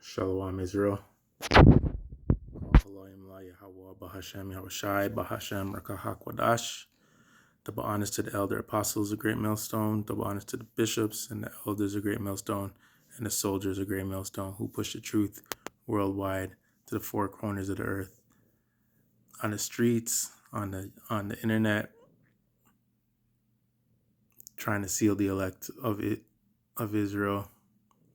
Shalom Israel. Elohim la Yahweh Bahashem Yahushai Bahashem Rakahakwadash. Double honors to the elder apostles, a great millstone. Double honors to the bishops and the elders, a great millstone. And the soldiers, a great millstone, who push the truth worldwide to the four corners of the earth. On the streets, on the internet, trying to seal the elect of Israel.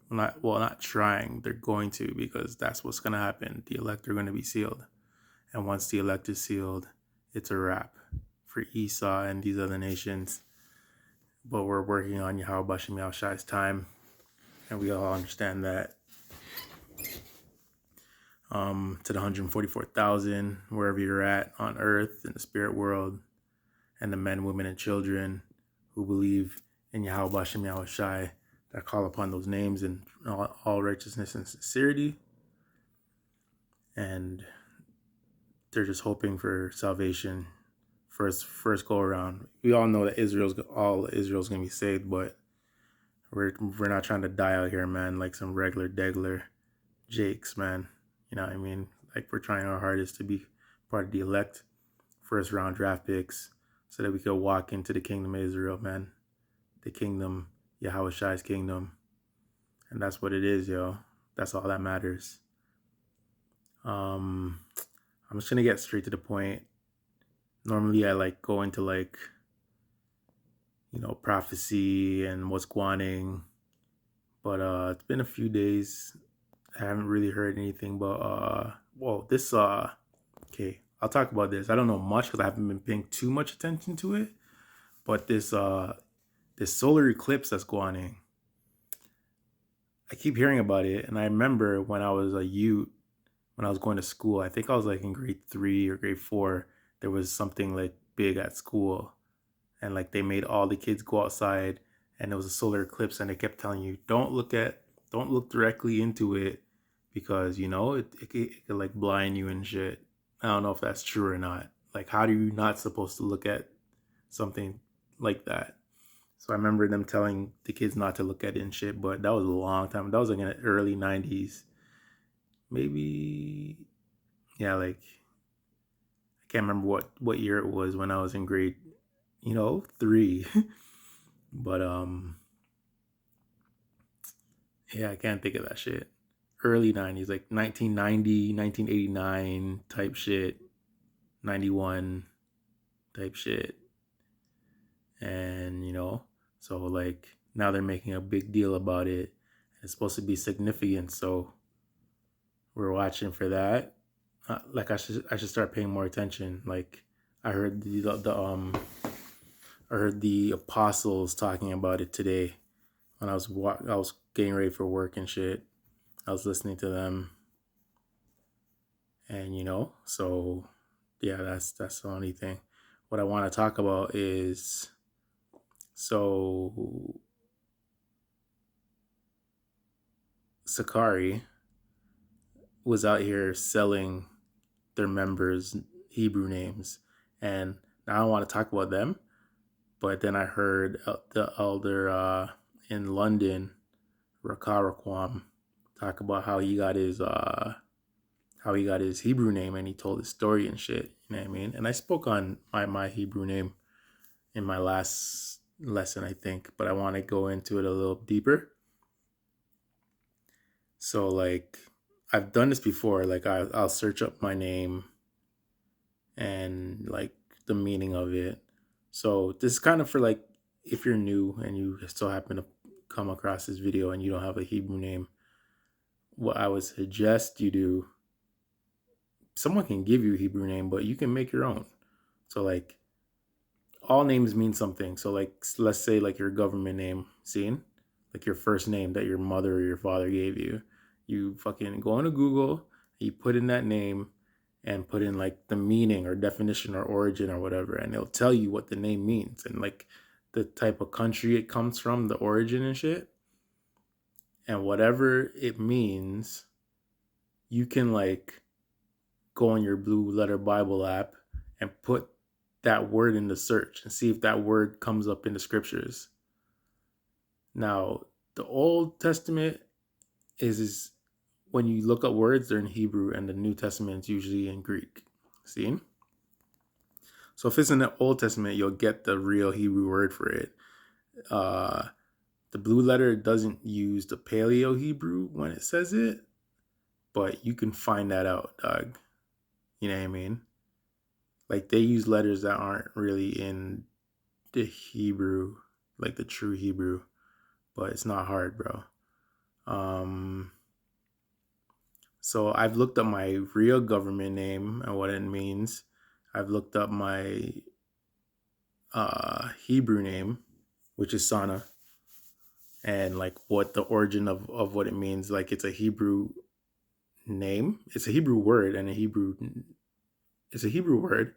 Not trying, they're going to, because that's what's going to happen. The elect are going to be sealed. And once the elect is sealed, it's a wrap for Esau and these other nations. But we're working on Yahweh Bashem Yahushai's time, and we all understand that. To the 144,000, wherever you're at on earth, in the spirit world, and the men, women, and children who believe in Yahweh Bashem Yahushai, that call upon those names in all righteousness and sincerity. And they're just hoping for salvation first go around. We all know that all Israel's gonna be saved, but we're not trying to die out here, man, like some regular degler jakes, man. You know what I mean? Like, we're trying our hardest to be part of the elect, first round draft picks, so that we could walk into the kingdom of Israel, man. The kingdom, Yahweh Shai's kingdom. And that's what it is, yo. That's all that matters. I'm just gonna get straight to the point. Normally I go into prophecy and what's going, but it's been a few days. I haven't really heard anything, but okay, I'll talk about this. I don't know much because I haven't been paying too much attention to it, but this solar eclipse that's going, I keep hearing about it. And I remember when I was a youth, when I was going to school, I think I was like in grade 3 or grade 4, there was something like big at school, and like they made all the kids go outside, and it was a solar eclipse, and they kept telling you, don't look directly into it, because it could like blind you and shit. I don't know if that's true or not. Like, how are you not supposed to look at something like that? So I remember them telling the kids not to look at it and shit, but that was a long time. That was like in the early 90s. Maybe, yeah, like, I can't remember what year it was when I was in grade, 3. But yeah, I can't think of that shit. Early 90s, like 1990, 1989 type shit, 91 type shit. And, so like now they're making a big deal about it. It's supposed to be significant, so we're watching for that. Like, I should start paying more attention. Like, I heard the apostles talking about it today when I was getting ready for work and shit. I was listening to them, and so yeah, that's the only thing. What I want to talk about is, so Sakari was out here selling their members Hebrew names, and now I don't want to talk about them. But then I heard the elder in London, Rakarakwam, talk about how he got his Hebrew name, and he told his story and shit. You know what I mean? And I spoke on my Hebrew name in my last lesson, I think, but I want to go into it a little deeper. So, like, I've done this before. Like, I'll search up my name and like the meaning of it. So this is kind of for like, if you're new and you still happen to come across this video and you don't have a Hebrew name, what I would suggest you do, someone can give you a Hebrew name, but you can make your own. So like, all names mean something. So like, let's say like your government name, seen? Like your first name that your mother or your father gave you. You fucking go into Google, you put in that name and put in like the meaning or definition or origin or whatever, and it'll tell you what the name means and like the type of country it comes from, the origin and shit. And whatever it means, you can like go on your Blue Letter Bible app and put that word in the search and see if that word comes up in the scriptures. Now, the Old Testament is when you look up words, they're in Hebrew, and the New Testament is usually in Greek. See? So if it's in the Old Testament, you'll get the real Hebrew word for it. Uh, the blue letter doesn't use the Paleo Hebrew when it says it, but you can find that out, dog. You know what I mean? Like they use letters that aren't really in the Hebrew, like the true Hebrew, but it's not hard, bro. Um, so I've looked up my real government name and what it means. I've looked up my Hebrew name, which is Sana, and like what the origin of what it means. Like it's a Hebrew name. It's a Hebrew word and a Hebrew. It's a Hebrew word,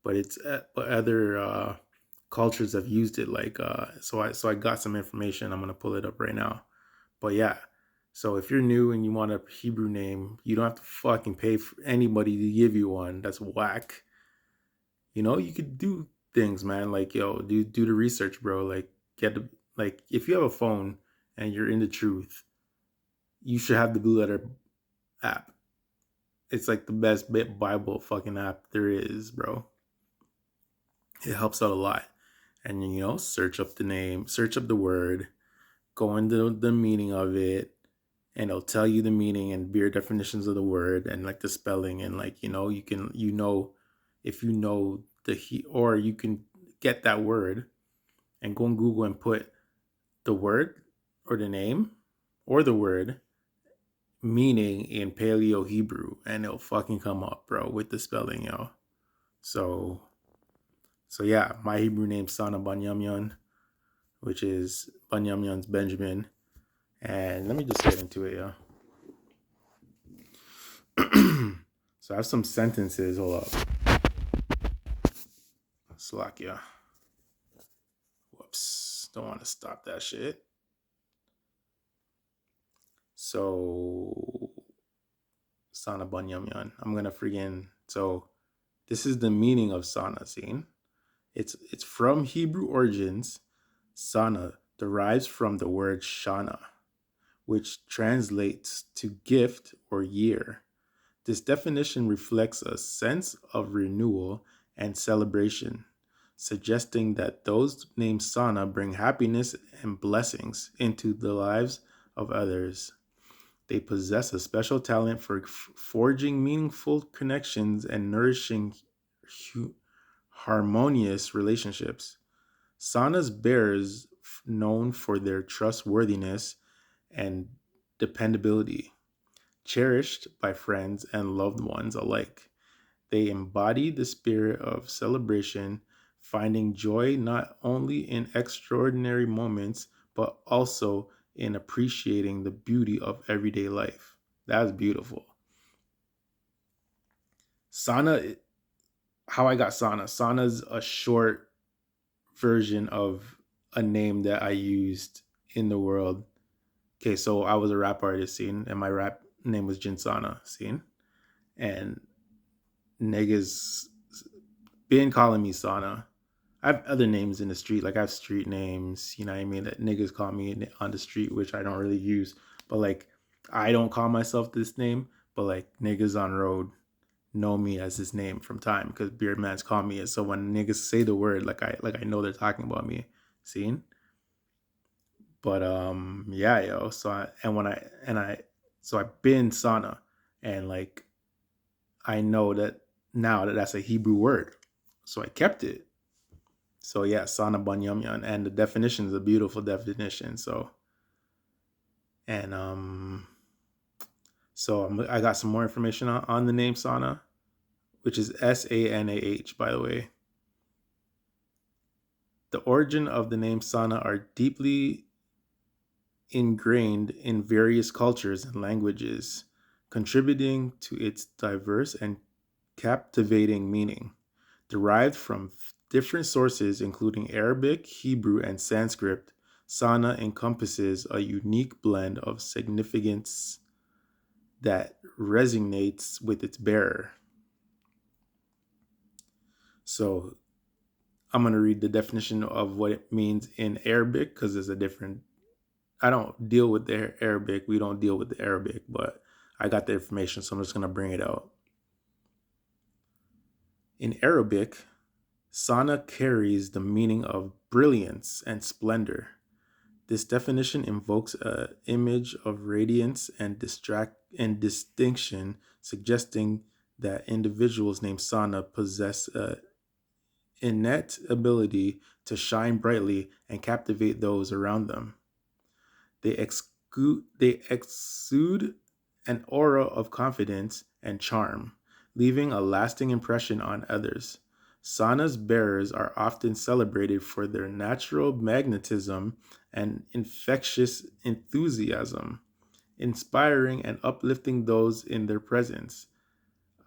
but it's but other cultures have used it. Like so I got some information. I'm gonna pull it up right now. But yeah, so if you're new and you want a Hebrew name, you don't have to fucking pay for anybody to give you one. That's whack. You could do things, man. Like yo, do the research, bro. Like get the like if you have a phone and you're in the truth, you should have the Blue Letter app. It's like the best bit Bible fucking app there is, bro. It helps out a lot. And search up the name, search up the word, go into the meaning of it, and it'll tell you the meaning and beer definitions of the word and like the spelling and like you can if you know or you can get that word and go on Google and put the word or the name or the word meaning in Paleo Hebrew and it'll fucking come up, bro, with the spelling, yo. So yeah, my Hebrew name's Sana Banyamyan, which is Banyamyan's Benjamin. And let me just get into it, yo. So I have some sentences. Hold up. Slovakia. Whoops. Don't want to stop that shit. So Sana Banyamyan. I'm gonna so this is the meaning of Sana scene. It's from Hebrew origins. Sana derives from the word Shana, which translates to gift or year. This definition reflects a sense of renewal and celebration, suggesting that those named Sana bring happiness and blessings into the lives of others. They possess a special talent for forging meaningful connections and nourishing harmonious relationships. Sana's bearers known for their trustworthiness and dependability, cherished by friends and loved ones alike. They embody the spirit of celebration, finding joy not only in extraordinary moments, but also in appreciating the beauty of everyday life. That's beautiful. Sana, how I got Sana. Sana's a short version of a name that I used in the world. Okay, so I was a rap artist, scene, and my rap name was Jinsana, scene. And niggas been calling me Sana. I have other names in the street, like I have street names, you know what I mean, that niggas call me on the street, which I don't really use. But like, I don't call myself this name, but like niggas on road know me as this name from time because Beard Man's call me it. So when niggas say the word, like I know they're talking about me. Seen? But yeah, yo. So I've been Sana, and like I know that now that that's a Hebrew word, so I kept it. So yeah, Sana Banyamyan, and the definition is a beautiful definition. So and I got some more information on the name Sana, which is Sanah, by the way. The origin of the name Sana are deeply ingrained in various cultures and languages, contributing to its diverse and captivating meaning. Derived from different sources, including Arabic, Hebrew, and Sanskrit, Sana encompasses a unique blend of significance that resonates with its bearer. So, I'm going to read the definition of what it means in Arabic because there's a different. I don't deal with the Arabic. We don't deal with the Arabic, but I got the information, so I'm just going to bring it out. In Arabic, Sana carries the meaning of brilliance and splendor. This definition invokes an image of radiance and distinction, suggesting that individuals named Sana possess a innate ability to shine brightly and captivate those around them. They exude an aura of confidence and charm, leaving a lasting impression on others. Sana's bearers are often celebrated for their natural magnetism and infectious enthusiasm, inspiring and uplifting those in their presence.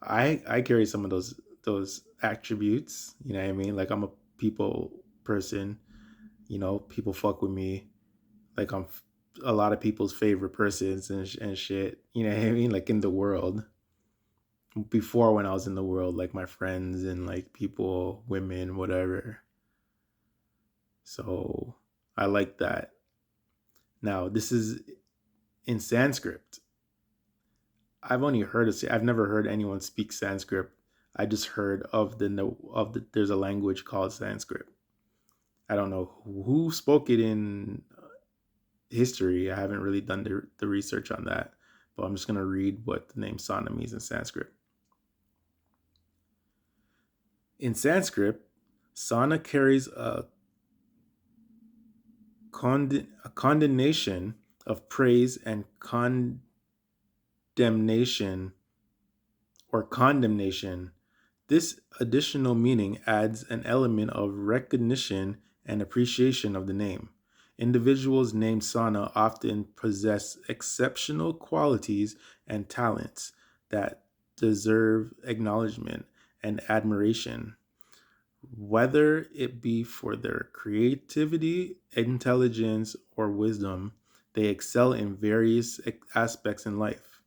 I carry some of those attributes, you know what I mean? Like I'm a people person, people fuck with me. Like a lot of people's favorite persons and shit, you know what I mean? Like in the world. Before when I was in the world, like my friends and like people, women, whatever. So I like that. Now, this is in Sanskrit. I've never heard anyone speak Sanskrit. I just heard of the there's a language called Sanskrit. I don't know who spoke it in history. I haven't really done the research on that, but I'm just going to read what the name Sana means in Sanskrit. In Sanskrit, Sana carries a condemnation of praise and condemnation or condemnation. This additional meaning adds an element of recognition and appreciation of the name. Individuals named Sana often possess exceptional qualities and talents that deserve acknowledgement and admiration, whether it be for their creativity, intelligence, or wisdom. They excel in various aspects in life.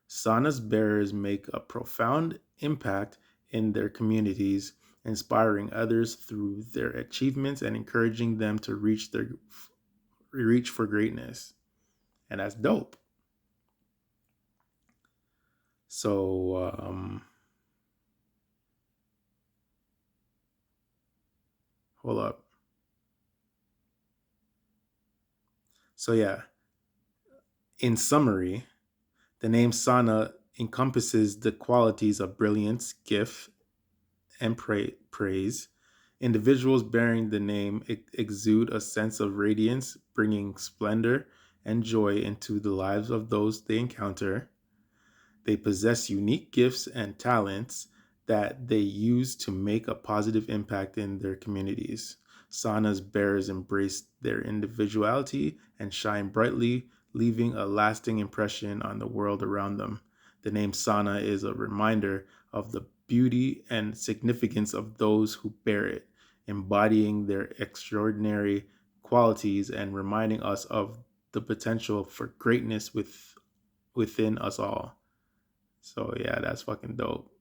Sana's bearers make a profound impact in their communities, inspiring others through their achievements and encouraging them to reach for greatness. And that's dope. So hold up. So yeah, in summary, the name Sana encompasses the qualities of brilliance, gift, and praise. Individuals bearing the name exude a sense of radiance, bringing splendor and joy into the lives of those they encounter. They possess unique gifts and talents that they use to make a positive impact in their communities. Sana's bearers embrace their individuality and shine brightly, leaving a lasting impression on the world around them. The name Sana is a reminder of the beauty and significance of those who bear it, embodying their extraordinary qualities and reminding us of the potential for greatness within us all. So yeah, that's fucking dope.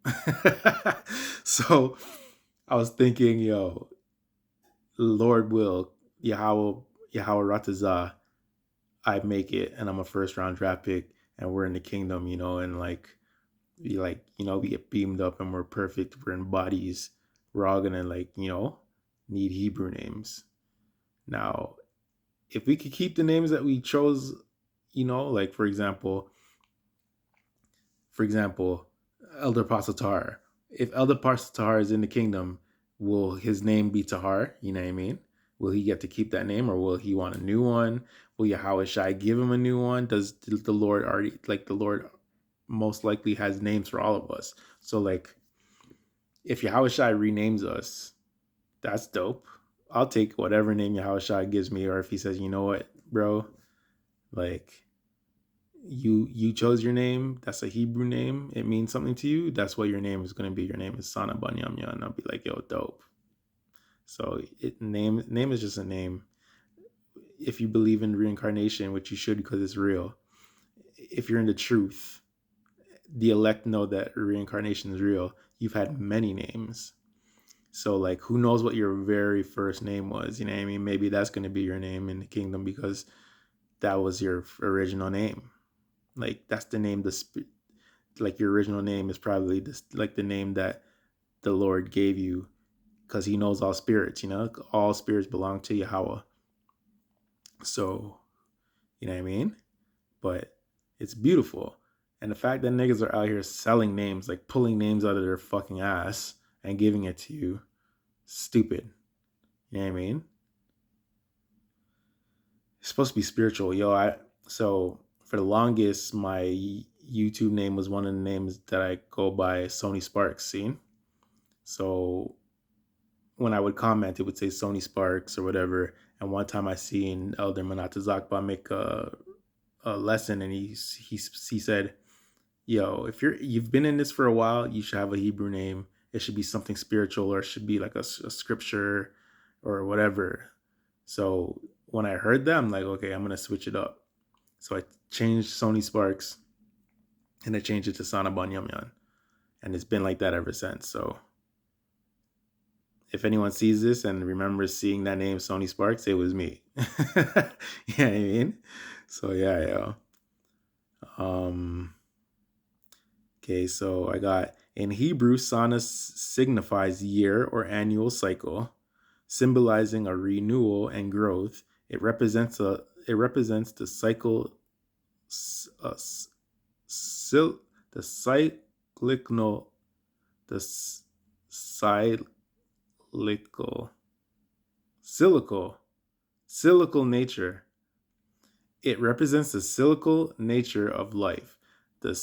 So I was thinking, yo, Lord will, Yahweh Ratazah, I make it and I'm a first round draft pick and we're in the kingdom, and we get beamed up and we're perfect. We're in bodies. We're all gonna need Hebrew names. Now, if we could keep the names that we chose, like for example, Elder Pastor. If Elder Pastor is in the kingdom, will his name be Tahar? You know what I mean? Will he get to keep that name, or will he want a new one? Will Yahweh Shai give him a new one? Does the Lord already, the Lord most likely has names for all of us? So if Yahweh Shai renames us, that's dope. I'll take whatever name Yahweh Shai gives me, or if he says, you know what, bro, like you chose your name, that's a Hebrew name, it means something to you, that's what your name is going to be. Your name is Sana Banyamya, and I'll be like, yo, dope. So name is just a name. If you believe in reincarnation, which you should because it's real, if you're in the truth, the elect know that reincarnation is real. You've had many names. So who knows what your very first name was? You know what I mean? Maybe that's going to be your name in the kingdom because that was your original name. Like that's the name. Like your original name is probably this, like the name that the Lord gave you, because He knows all spirits. All spirits belong to Yahweh. So you know what I mean. But it's beautiful, and the fact that niggas are out here selling names, like pulling names out of their fucking ass and giving it to you, stupid. You know what I mean? It's supposed to be spiritual, yo. So for the longest, my YouTube name was one of the names that I go by, Sony Sparks. See, so when I would comment, it would say Sony Sparks or whatever. And one time I seen Elder Manatazakba make a lesson, and he said, "Yo, if you've been in this for a while, you should have a Hebrew name. It should be something spiritual, or it should be like a scripture or whatever." So when I heard that, I'm like, okay, I'm gonna switch it up. So I changed Sony Sparks, and I changed it to Sana Banyamyan, and it's been like that ever since. So if anyone sees this and remembers seeing that name Sony Sparks, it was me. You know what I mean? So yeah. Okay, so I got, in Hebrew, Sana signifies year or annual cycle, symbolizing a renewal and growth. It represents the cycle, uh, the cyclical, the cyclical, silical nature. It represents the silical nature of life, the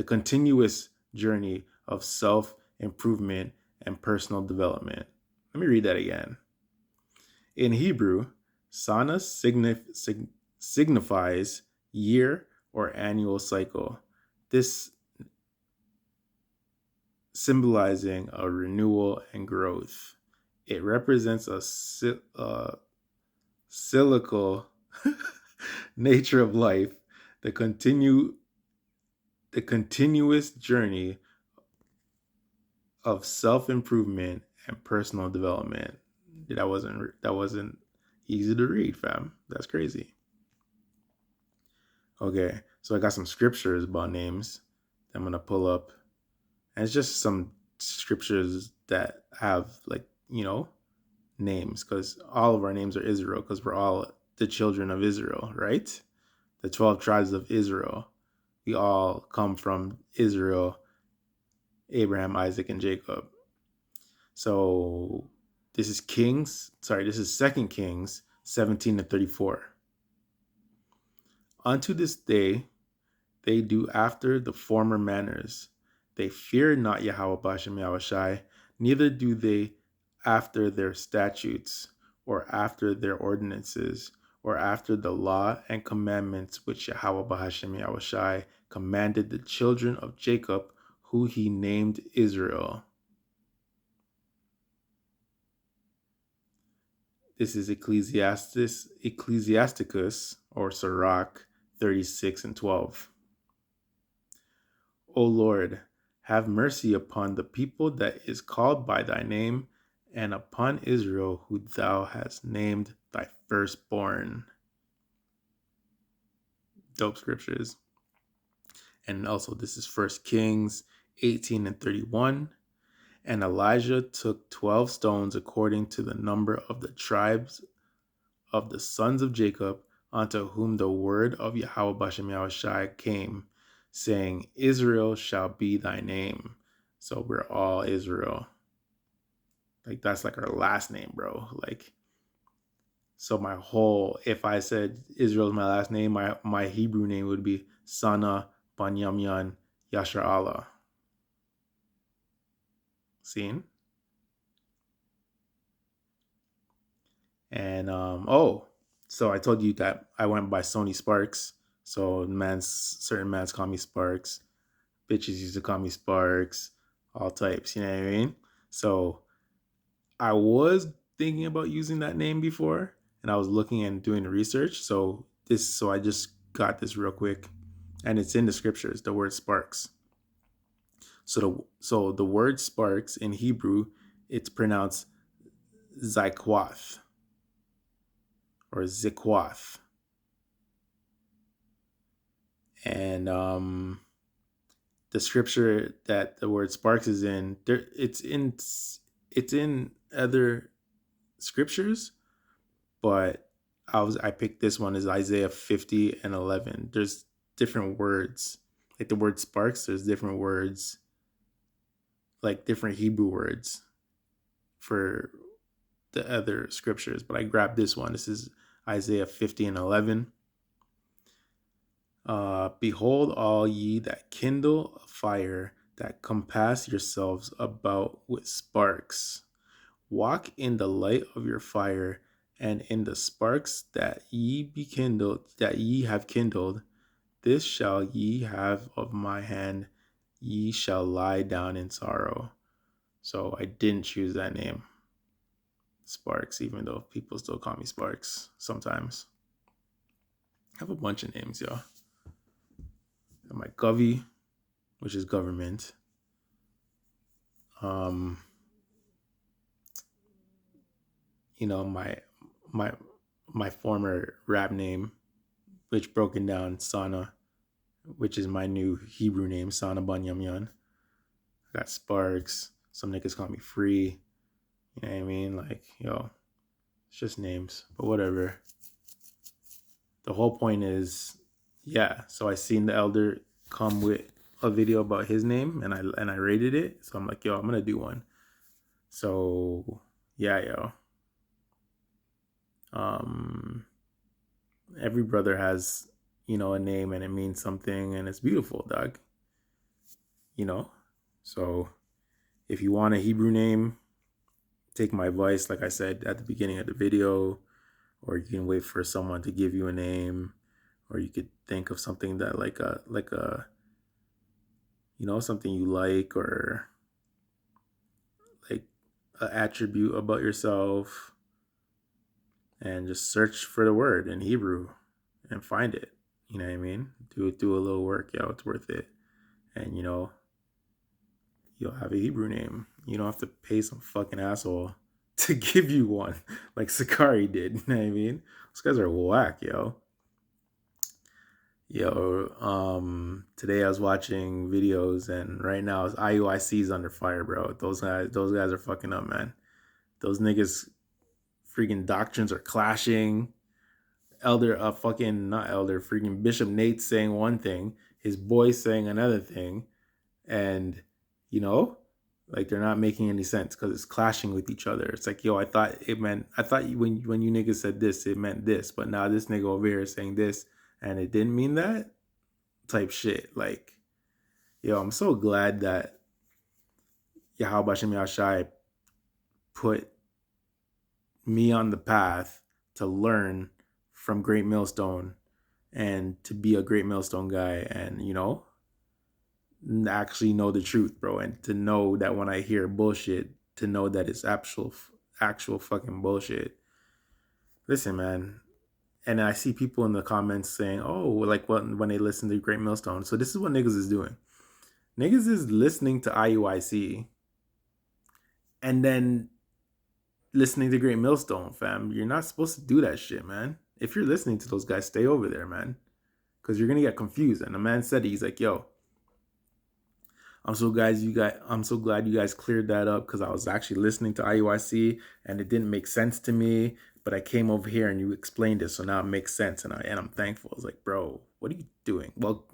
continuous journey of self-improvement and personal development. Let me read that again. In Hebrew, Sana signifies year or annual cycle. This symbolizing a renewal and growth. It represents a silical nature of life, the continuous journey of self-improvement and personal development. That wasn't easy to read, fam. That's crazy. Okay, so I got some scriptures about names that I'm gonna pull up, and it's just some scriptures that have, like, names, because all of our names are Israel, because we're all the children of Israel, right? The 12 tribes of Israel. We all come from Israel, Abraham, Isaac, and Jacob. So this is 2 Kings 17-34. Unto this day they do after the former manners. They fear not Yahweh Bashem Yahushai, neither do they after their statutes, or after their ordinances, or after the law and commandments which Yahweh Bahashem Yahushai commanded the children of Jacob, who he named Israel. This is Ecclesiasticus, or Sirach 36:12. O Lord, have mercy upon the people that is called by thy name, and upon Israel, who thou hast named thy firstborn. Dope scriptures. And also, this is 1 Kings 18:31. And Elijah took 12 stones according to the number of the tribes of the sons of Jacob, unto whom the word of Yahweh Bashem Yahushai came, saying, Israel shall be thy name. So we're all Israel. Like, that's like our last name, bro. Like, so if I said Israel is my last name, my Hebrew name would be Sana Banyamyan Yashar Allah. Seen? And so I told you that I went by Sony Sparks. So certain mans call me Sparks. Bitches used to call me Sparks. All types, you know what I mean? So I was thinking about using that name before, and I was looking and doing the research. So I just got this real quick, and it's in the scriptures, the word sparks. So the word sparks in Hebrew, it's pronounced Zykwath or Zikwath. And the scripture that the word sparks is in, there it's in other scriptures, but I picked this one, is Isaiah 50:11. There's different words. Like the word sparks, there's different words, like different Hebrew words for the other scriptures, but I grabbed this one. This is Isaiah 50:11. Behold, all ye that kindle a fire, that compass yourselves about with sparks, walk in the light of your fire, and in the sparks that ye have kindled. This shall ye have of my hand. Ye shall lie down in sorrow. So I didn't choose that name, Sparks, even though people still call me Sparks sometimes. I have a bunch of names, yo. I have my Govy, which is government. Um, my my former rap name, which broken down Sana, which is my new Hebrew name, Sana Banyamyan. I got Sparks. Some niggas call me Free. You know what I mean? Like, yo, it's just names, but whatever. The whole point is, yeah. So I seen the elder come with a video about his name, and I rated it. So I'm like, yo, I'm gonna do one. So yeah, yo. Um, every brother has, a name, and it means something, and it's beautiful, dog. You know. So if you want a Hebrew name, take my advice, like I said at the beginning of the video, or you can wait for someone to give you a name, or you could think of something that like a something you like, or like an attribute about yourself, and just search for the word in Hebrew and find it. You know what I mean? Do a little work, yo. It's worth it. And you'll have a Hebrew name. You don't have to pay some fucking asshole to give you one, like Sakari did. You know what I mean? Those guys are whack, yo. Today I was watching videos, and right now it's IUIC's under fire, bro. Those guys are fucking up, man. Those niggas freaking doctrines are clashing. Fucking not elder, freaking Bishop Nate saying one thing, his boy saying another thing, and you know, like they're not making any sense because it's clashing with each other. It's like, yo, I thought when you niggas said this, it meant this, but now this nigga over here is saying this, and it didn't mean that type shit. Like, yo, I'm so glad that Yahweh Shem Yahshai put me on the path to learn from Great Millstone and to be a Great Millstone guy, and actually know the truth, bro, and to know that when I hear bullshit, to know that it's actual fucking bullshit. Listen, man. And I see people in the comments saying, "Oh, like when they listen to Great Millstone." So this is what niggas is doing. Niggas is listening to IUIC and then listening to Great Millstone, fam. You're not supposed to do that shit, man. If you're listening to those guys, stay over there, man. Because you're gonna get confused. And the man said he's like, yo, I'm so glad you guys cleared that up, because I was actually listening to IUIC and it didn't make sense to me. But I came over here and you explained it, so now it makes sense, and I'm thankful. I was like, bro, what are you doing? Well,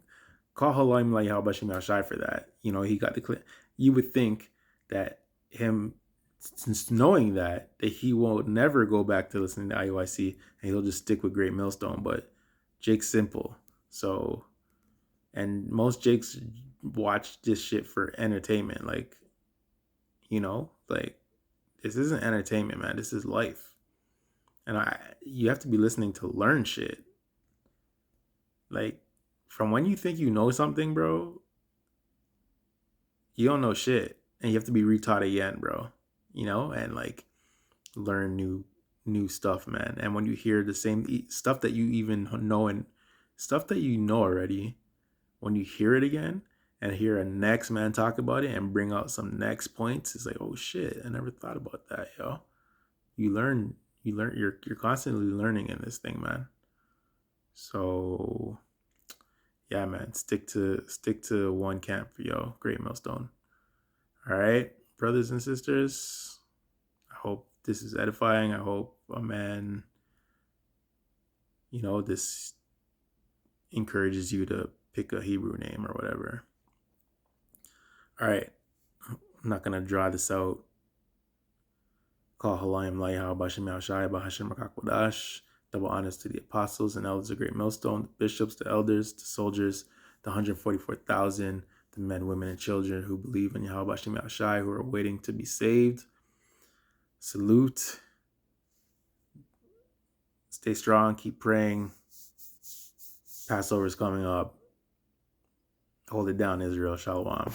call Halaim like how Bashim Shai for that. He got the clear. You would think that him, since knowing that he won't never go back to listening to IUIC and he'll just stick with Great Millstone. But Jake's simple. So, and most Jakes watch this shit for entertainment. Like, like this isn't entertainment, man. This is life. And you have to be listening to learn shit. Like, from when you think you know something, bro, you don't know shit. And you have to be retaught again, bro. And like learn new stuff, man. And when you hear the same stuff that you even know and stuff that you know already, when you hear it again and hear a next man talk about it and bring out some next points, it's like, oh shit, I never thought about that, yo. You're constantly learning in this thing, man. So yeah, man, stick to one camp, yo. Great Millstone. All right, brothers and sisters. I hope this is edifying. I hope a man, this encourages you to pick a Hebrew name or whatever. All right, I'm not gonna draw this out. Call Halayim Layha Bashim Yashai Bahashim Makakwadash. Double honors to the apostles and elders of Great Millstone, the bishops, the elders, the soldiers, the 144,000, the men, women, and children who believe in Yahweh Bashim Yashai, who are waiting to be saved. Salute. Stay strong. Keep praying. Passover is coming up. Hold it down, Israel. Shalom.